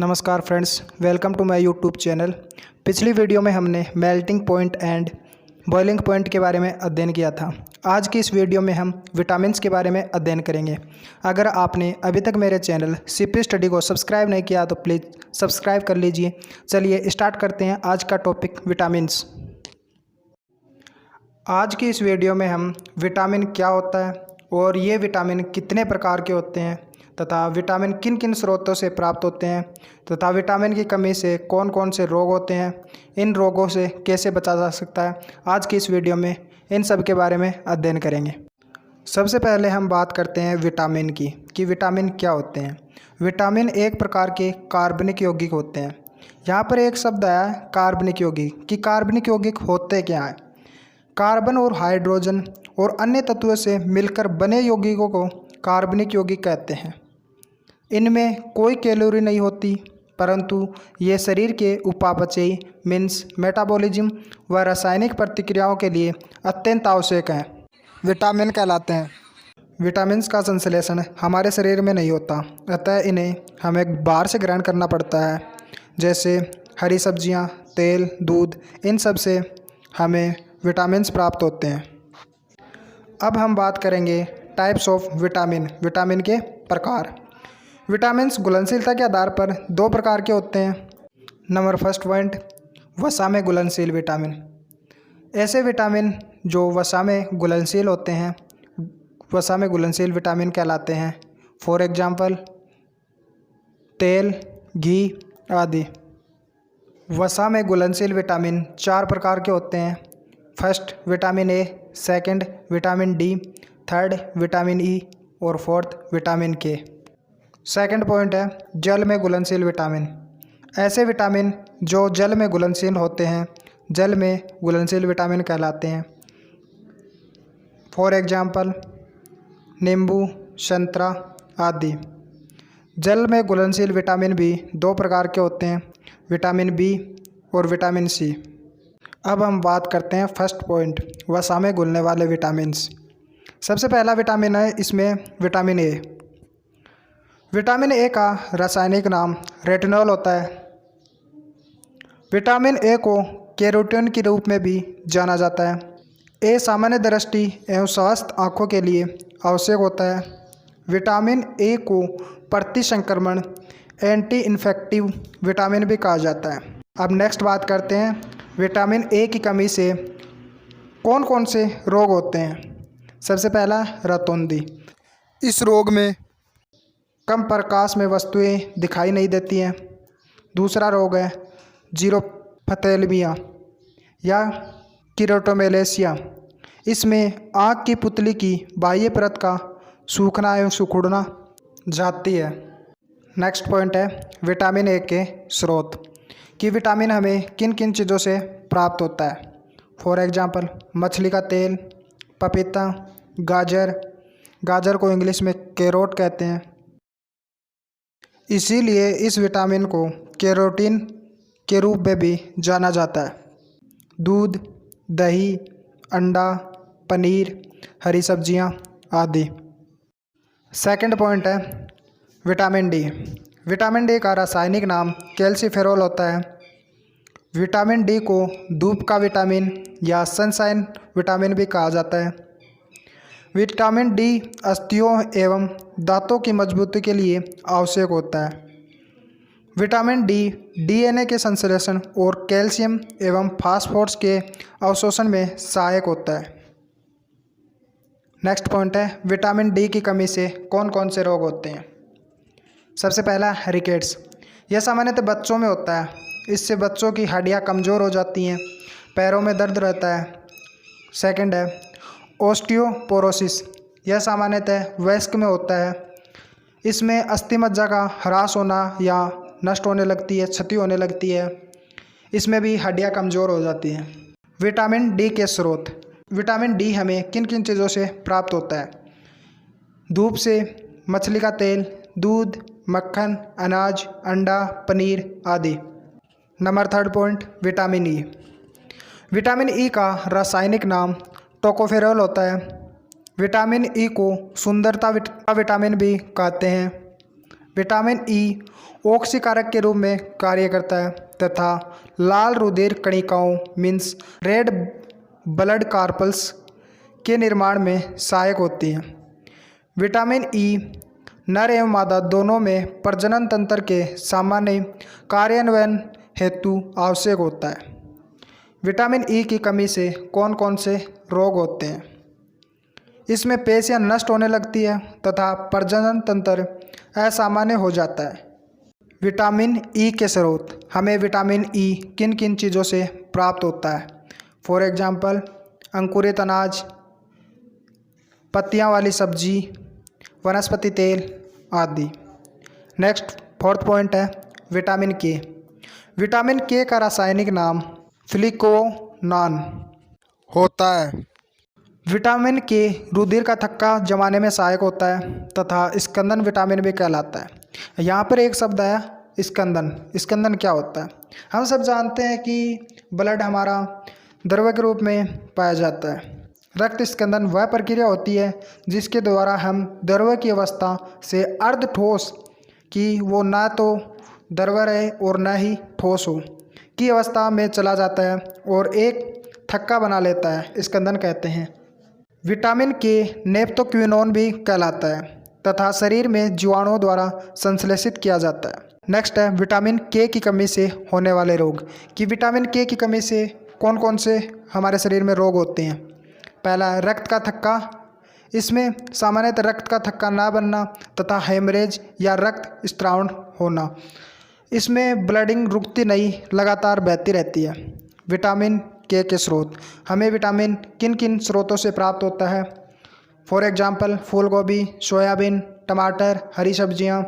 नमस्कार friends, welcome to my YouTube channel. पिछली video में हमने melting point and boiling point के बारे में अध्ययन किया था। आज की इस वीडियो में हम विटामिन्स के बारे में अध्ययन करेंगे। अगर आपने अभी तक मेरे चैनल सीपी स्टडी को सब्सक्राइब नहीं किया तो प्लीज़ सब्सक्राइब कर लीजिए। चलिए स्टार्ट करते हैं आज का टॉपिक विटामिन्स। आज की इस वीडियो में हम विटामिन क्या होता है और ये विटामिन कितने प्रकार के होते हैं तथा विटामिन किन किन स्रोतों से प्राप्त होते हैं तथा विटामिन की कमी से कौन कौन से रोग होते हैं, इन रोगों से कैसे बचा जा सकता है, आज की इस वीडियो में इन सब के बारे में अध्ययन करेंगे। सबसे पहले हम बात करते हैं विटामिन की कि विटामिन क्या होते हैं। विटामिन एक प्रकार के कार्बनिक यौगिक होते हैं। यहाँ पर एक शब्द आया है कार्बनिक यौगिक कि कार्बनिक यौगिक होते क्या हैं। कार्बन और हाइड्रोजन और अन्य तत्वों से मिलकर बने यौगिकों को कार्बनिक यौगिक कहते हैं। इनमें कोई कैलोरी नहीं होती, परंतु ये शरीर के उपापचयी मीन्स मेटाबॉलिज्म व रासायनिक प्रतिक्रियाओं के लिए अत्यंत आवश्यक हैं। विटामिन कहलाते हैं। विटामिन्स का संश्लेषण हमारे शरीर में नहीं होता, अतः इन्हें हमें बाहर से ग्रहण करना पड़ता है, जैसे हरी सब्जियां, तेल, दूध, इन सब से हमें विटामिन्स प्राप्त होते हैं। अब हम बात करेंगे टाइप्स ऑफ विटामिन के प्रकार। विटामिन्स घुलनशीलता के आधार पर दो प्रकार के होते हैं। नंबर फर्स्ट पॉइंट, वसा में घुलनशील विटामिन। ऐसे विटामिन जो वसा में घुलनशील होते हैं वसा में घुलनशील विटामिन कहलाते हैं। फॉर एग्जांपल तेल, घी आदि। वसा में घुलनशील विटामिन चार प्रकार के होते हैं। First vitamin A, second vitamin D, third vitamin E और फोर्थ विटामिन के। सेकंड पॉइंट है जल में घुलनशील विटामिन। ऐसे विटामिन जो जल में घुलनशील होते हैं जल में घुलनशील विटामिन कहलाते हैं। फॉर एग्जांपल नींबू, संतरा आदि। जल में घुलनशील विटामिन भी दो प्रकार के होते हैं, विटामिन बी और विटामिन सी। अब हम बात करते हैं फर्स्ट पॉइंट, वसा में घुलने वाले विटामिन्स। सबसे पहला विटामिन है इसमें विटामिन ए। विटामिन ए का रासायनिक नाम रेटिनॉल होता है। विटामिन ए को कैरोटीन के रूप में भी जाना जाता है। ए सामान्य दृष्टि एवं स्वस्थ आँखों के लिए आवश्यक होता है। विटामिन ए को प्रतिसंक्रमण एंटी इन्फेक्टिव विटामिन भी कहा जाता है। अब नेक्स्ट बात करते हैं विटामिन ए की कमी से कौन कौन से रोग होते हैं। सबसे पहला रतौंधी। इस रोग में कम प्रकाश में वस्तुएं दिखाई नहीं देती हैं। दूसरा रोग है जीरोफ्थेल्मिया या कीरेटोमेलेसिया। इसमें आँख की पुतली की बाह्य परत का सूखना एवं सिकुड़ना जाती है। नेक्स्ट पॉइंट है विटामिन ए के स्रोत कि विटामिन हमें किन किन चीज़ों से प्राप्त होता है। फॉर एग्जांपल मछली का तेल, पपीता, गाजर को इंग्लिश में कैरोट कहते हैं, इसीलिए इस विटामिन को कैरोटीन के रूप में भी जाना जाता है। दूध, दही, अंडा, पनीर, हरी सब्जियां आदि। सेकंड पॉइंट है विटामिन डी। विटामिन डी का रासायनिक नाम कैल्सीफेरॉल होता है। विटामिन डी को धूप का विटामिन या सनशाइन विटामिन भी कहा जाता है। विटामिन डी अस्थियों एवं दांतों की मजबूती के लिए आवश्यक होता है। विटामिन डी डीएनए के संश्लेषण और कैल्शियम एवं फास्फोरस के अवशोषण में सहायक होता है। नेक्स्ट पॉइंट है विटामिन डी की कमी से कौन कौन से रोग होते हैं। सबसे पहला रिकेट्स। यह सामान्यतः बच्चों में होता है। इससे बच्चों की हड्डियां कमज़ोर हो जाती हैं, पैरों में दर्द रहता है। सेकंड है ओस्टियोपोरोसिस। यह सामान्यतः वयस्क में होता है। इसमें अस्थि मज्जा का ह्रास होना या नष्ट होने लगती है, क्षति होने लगती है। इसमें भी हड्डियां कमज़ोर हो जाती हैं। विटामिन डी के स्रोत। विटामिन डी हमें किन किन चीज़ों से प्राप्त होता है। धूप से, मछली का तेल, दूध, मक्खन, अनाज, अंडा, पनीर आदि। Number third point vitamin E. Vitamin E का रासायनिक नाम टोकोफेरॉल होता है। विटामिन ई को सुंदरता विटामिन भी कहते हैं। विटामिन ई ऑक्सीकारक के रूप में कार्य करता है तथा लाल रुधिर कणिकाओं मीन्स रेड ब्लड कार्पल्स के निर्माण में सहायक होती हैं। विटामिन ई नर एवं मादा दोनों में प्रजनन तंत्र के सामान्य कार्यान्वयन हेतु आवश्यक होता है। विटामिन ई की कमी से कौन कौन से रोग होते हैं? इसमें पेशियां नष्ट होने लगती है तथा प्रजनन तंत्र असामान्य हो जाता है। विटामिन ई के स्रोत, हमें विटामिन ई किन किन चीज़ों से प्राप्त होता है? फॉर एग्जांपल अंकुरित अनाज, पत्तियां वाली सब्जी, वनस्पति तेल आदि। नेक्स्ट 4th पॉइंट है विटामिन के। विटामिन के का रासायनिक नाम फ्लिकोनान होता है। विटामिन के रुधिर का थक्का जमाने में सहायक होता है तथा स्कंदन विटामिन भी कहलाता है। यहाँ पर एक शब्द आया स्कंदन। स्कंदन क्या होता है? हम सब जानते हैं कि ब्लड हमारा द्रव के रूप में पाया जाता है। रक्त स्कंदन वह प्रक्रिया होती है जिसके द्वारा हम द्रव की अवस्था से अर्ध ठोस कि वो ना तो द्रव रहे और न ही ठोस हो की अवस्था में चला जाता है और एक थक्का बना लेता है, स्कंदन कहते हैं। विटामिन के नेप्टोक्विनोन भी कहलाता है तथा शरीर में जीवाणुओं द्वारा संश्लेषित किया जाता है। नेक्स्ट है विटामिन के की कमी से होने वाले रोग कि विटामिन के की कमी से कौन कौन से हमारे शरीर में रोग होते हैं। पहला है रक्त का थक्का। इसमें सामान्यतः रक्त का थक्का ना बनना तथा हेमरेज या रक्त स्त्राव होना। इसमें ब्लडिंग रुकती नहीं, लगातार बहती रहती है। विटामिन के स्रोत, हमें विटामिन किन किन स्रोतों से प्राप्त होता है? फॉर एग्जांपल फूल गोभी, सोयाबीन, टमाटर, हरी सब्जियां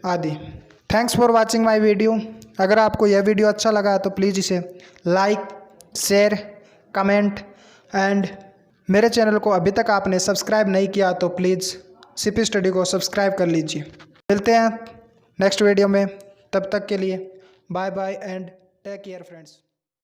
आदि। Thanks for watching my video. अगर आपको यह वीडियो अच्छा लगा है तो प्लीज़ इसे लाइक, शेयर, कमेंट एंड मेरे चैनल को अभी तक आपने सब्सक्राइब नहीं किया तो प्लीज़ सीपी स्टडी को सब्सक्राइब कर लीजिए। मिलते हैं नेक्स्ट वीडियो में, तब तक के लिए bye bye and take care friends.